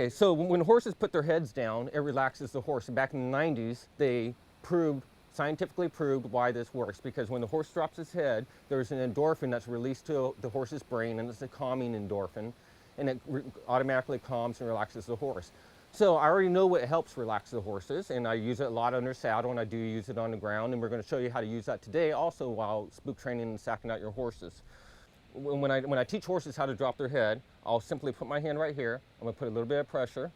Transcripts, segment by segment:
Okay, so when horses put their heads down, it relaxes the horse. And back in the 90s, they scientifically proved why this works, because when the horse drops his head, there's an endorphin that's released to the horse's brain, and it's a calming endorphin, and it automatically calms and relaxes the horse. So I already know what helps relax the horses, and I use it a lot under saddle, and I do use it on the ground, and we're going to show you how to use that today also while spook training and sacking out your horses. When I teach horses how to drop their head, I'll simply put my hand right here. I'm going to put a little bit of pressure.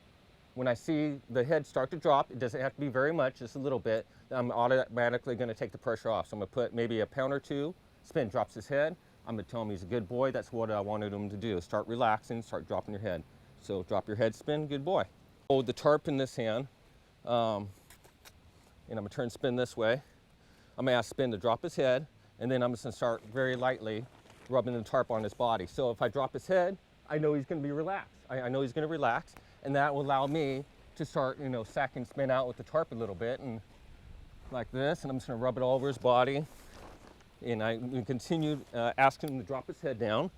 When I see the head start to drop, it doesn't have to be very much, just a little bit, I'm automatically going to take the pressure off. So I'm going to put maybe a pound or two. Spin drops his head. I'm going to tell him he's a good boy. That's what I wanted him to do. Start relaxing, start dropping your head. So drop your head, spin, good boy. Hold the tarp in this hand, and I'm going to turn spin this way. I'm going to ask spin to drop his head, and then I'm just going to start very lightly rubbing the tarp on his body. So if I drop his head, I know he's going to be relaxed. I know he's going to relax, and that will allow me to start, sack and spin out with the tarp a little bit, and like this, and I'm just going to rub it all over his body. And I continue asking him to drop his head down.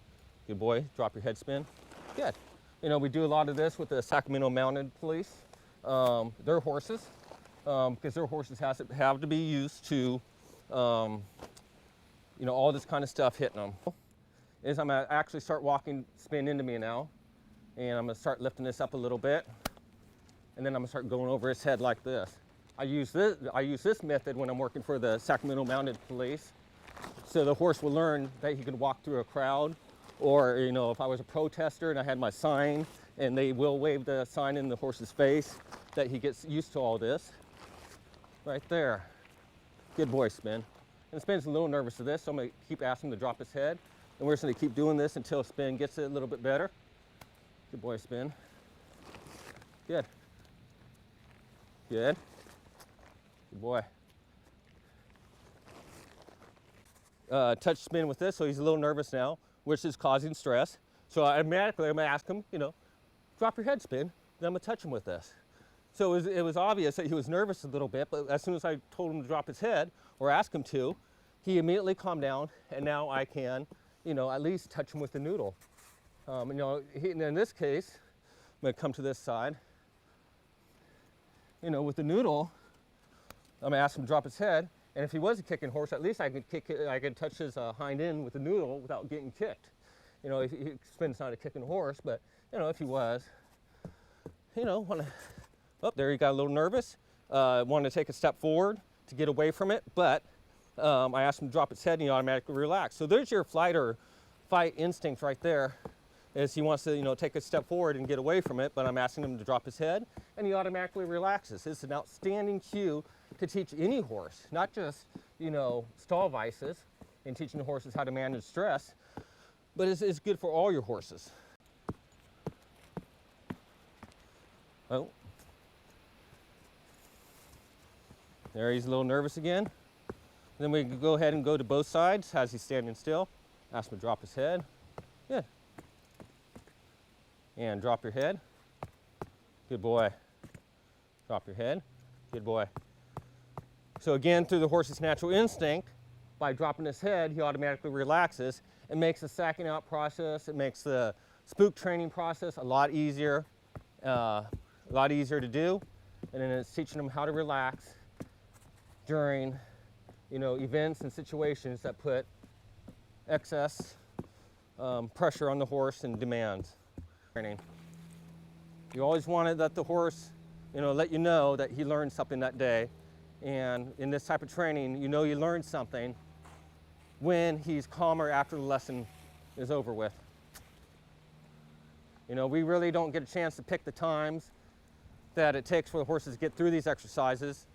Good boy, drop your head, spin. Good. We do a lot of this with the Sacramento Mounted Police. Their horses, because their horses have to be used to all this kind of stuff hitting them. Is I'm gonna actually start walking, spin into me now, and I'm gonna start lifting this up a little bit, and then I'm gonna start going over his head like this. I use this method when I'm working for the Sacramento Mounted Police, so the horse will learn that he can walk through a crowd, or if I was a protester and I had my sign, and they will wave the sign in the horse's face, that he gets used to all this. Right there. Good boy, Spin. And Spin's a little nervous of this, so I'm going to keep asking him to drop his head. And we're just going to keep doing this until Spin gets it a little bit better. Good boy, Spin. Good. Good. Good boy. Touch Spin with this, so he's a little nervous now, which is causing stress. So automatically I'm going to ask him, drop your head, Spin. Then I'm going to touch him with this. So it was obvious that he was nervous a little bit, but as soon as I told him to drop his head, or ask him to, he immediately calmed down, and now I can, at least touch him with the noodle. In this case, I'm going to come to this side. With the noodle, I'm going to ask him to drop his head, and if he was a kicking horse, at least I could touch his hind end with the noodle without getting kicked. Spin's not a kicking horse, but if he was, oh, there he got a little nervous. Wanted to take a step forward to get away from it, but I asked him to drop his head, and he automatically relaxed. So there's your flight or fight instinct right there, is he wants to take a step forward and get away from it, but I'm asking him to drop his head, and he automatically relaxes. It's an outstanding cue to teach any horse, not just stall vices and teaching the horses how to manage stress, but it's good for all your horses. Oh. There, he's a little nervous again. Then we can go ahead and go to both sides as he's standing still. Ask him to drop his head. Good. And drop your head. Good boy. Drop your head. Good boy. So again, through the horse's natural instinct, by dropping his head, he automatically relaxes. It makes the sacking out process, it makes the spook training process a lot easier to do. And then it's teaching him how to relax during events and situations that put excess pressure on the horse and demands. Training. You always want to let the horse let you know that he learned something that day, and in this type of training you learned something when he's calmer after the lesson is over with. We really don't get a chance to pick the times that it takes for the horses to get through these exercises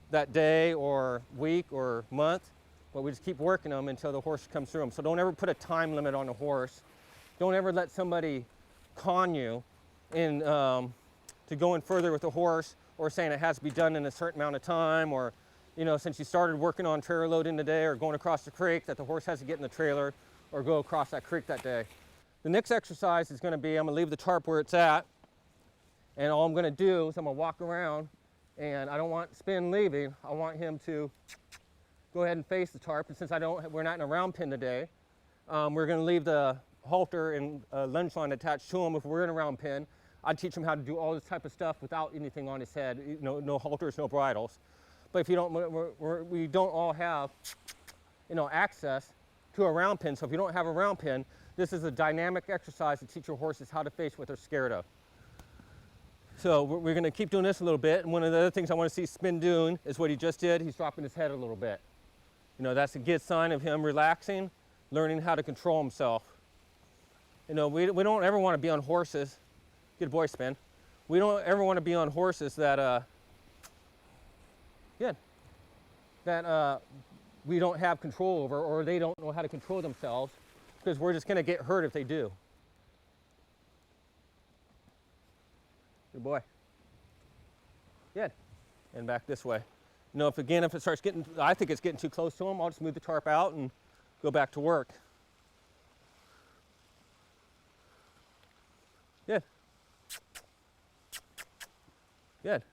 that day or week or month, but we just keep working them until the horse comes through them. So don't ever put a time limit on a horse. Don't ever let somebody con you in to going further with the horse, or saying it has to be done in a certain amount of time, or since you started working on trailer loading today or going across the creek, that the horse has to get in the trailer or go across that creek that day. The next exercise is going to be, I'm going to leave the tarp where it's at, and all I'm going to do is I'm going to walk around, and I don't want Spin leaving. I want him to go ahead and face the tarp, and since we're not in a round pen today, we're going to leave the halter and lunge line attached to him if we're in a round pen. I'd teach him how to do all this type of stuff without anything on his head, you know, no halters, no bridles. But if you don't, we don't all have, you know, access to a round pen. So if you don't have a round pen, this is a dynamic exercise to teach your horses how to face what they're scared of. So we're going to keep doing this a little bit. And one of the other things I want to see Spin doing is what he just did. He's dropping his head a little bit. You know, that's a good sign of him relaxing, learning how to control himself. You know, we don't ever want to be on horses. Good boy, Spin. We don't ever want to be on horses that, we don't have control over, or they don't know how to control themselves, because we're just going to get hurt if they do. Good boy. Good. And back this way. You know, if it starts getting, I think it's getting too close to him, I'll just move the tarp out and go back to work. Good. Good.